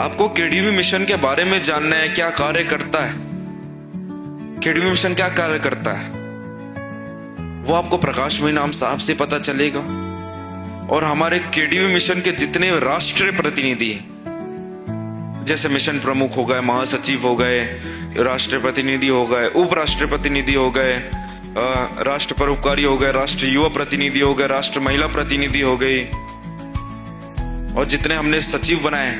आपको KDV mission के बारे में जानना है, क्या कार्य करता है, केडीवी मिशन क्या कार्य करता है, वो आपको प्रकाश नाम साहब से पता चलेगा। और हमारे केडीवी मिशन के जितने राष्ट्रीय प्रतिनिधि हैं, जैसे मिशन प्रमुख हो गए, महासचिव हो गए, राष्ट्रीय प्रतिनिधि हो गए, उपराष्ट्रीय प्रतिनिधि हो गए, राष्ट्र परोपकारी हो गए, राष्ट्र युवा प्रतिनिधि हो गए, राष्ट्र महिला प्रतिनिधि हो गई, और जितने हमने सचिव बनाए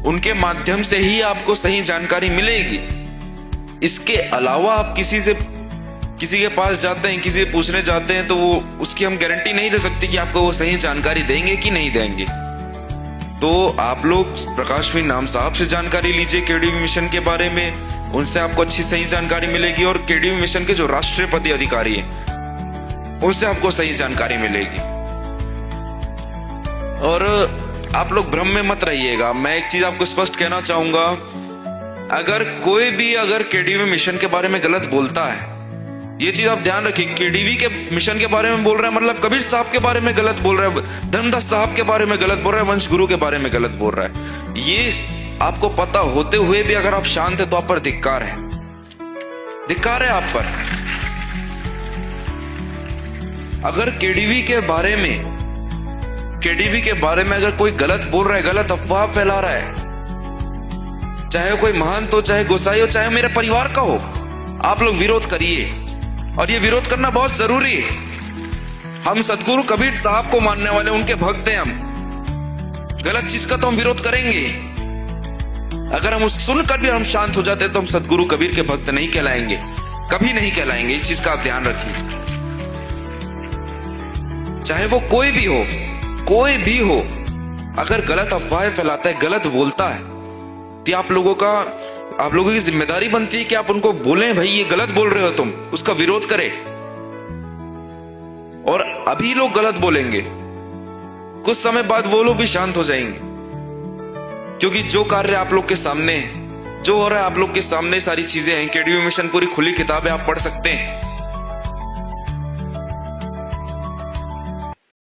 उनके माध्यम से ही आपको सही जानकारी मिलेगी। इसके अलावा आप किसी के पास जाते हैं, किसी से पूछने जाते हैं, तो वो उसकी हम गारंटी नहीं दे सकते कि आपको वो सही जानकारी देंगे कि नहीं देंगे। तो आप लोग प्रकाश नाम साहब से जानकारी लीजिए केडीवी मिशन के बारे में, उनसे आपको अच्छी सही जानकारी मिलेगी। और केडीवी मिशन के जो राष्ट्रीय पद अधिकारी हैं उनसे आपको सही जानकारी मिलेगी। और आप लोग भ्रम में मत रहिएगा। मैं एक चीज आपको स्पष्ट कहना चाहूंगा, अगर कोई भी केडीवी मिशन के बारे में गलत बोलता है, ये चीज आप ध्यान रखिए, केडीवी के मिशन के बारे में बोल रहा है मतलब कबीर साहब के बारे में गलत बोल रहा है, धर्मदास साहब के बारे में गलत बोल रहा है, वंश गुरु के बारे में गलत बोल रहा है, ये आपको पता होते हुए भी अगर आप शांत है तो आप पर धिक्कार है, धिक्कार है आप पर। अगर केडीवी के बारे में अगर कोई गलत बोल रहा है, गलत अफवाह फैला रहा है, चाहे कोई महंत हो, चाहे गोसाई हो, चाहे मेरे परिवार का हो, आप लोग विरोध करिए। और ये विरोध करना बहुत जरूरी है। हम सदगुरु कबीर साहब को मानने वाले, उनके भक्त हैं हम। गलत चीज का तो हम विरोध करेंगे। अगर हम उस सुनकर भी हम शांत हो जाते तो हम सदगुरु कबीर के भक्त नहीं कहलाएंगे, कभी नहीं कहलाएंगे। इस चीज का आप ध्यान रखिए। चाहे वो कोई भी हो, अगर गलत अफवाहें फैलाता है, गलत बोलता है, तो आप लोगों की जिम्मेदारी बनती है कि आप उनको बोलें, भाई ये गलत बोल रहे हो तुम, उसका विरोध करें। और अभी लोग गलत बोलेंगे, कुछ समय बाद वो लोग भी शांत हो जाएंगे, क्योंकि जो कार्य आप लोग के सामने है, जो हो रहा है आप लोग के सामने, सारी चीजें हैं। केडीवी मिशन पूरी खुली किताब है, आप पढ़ सकते हैं।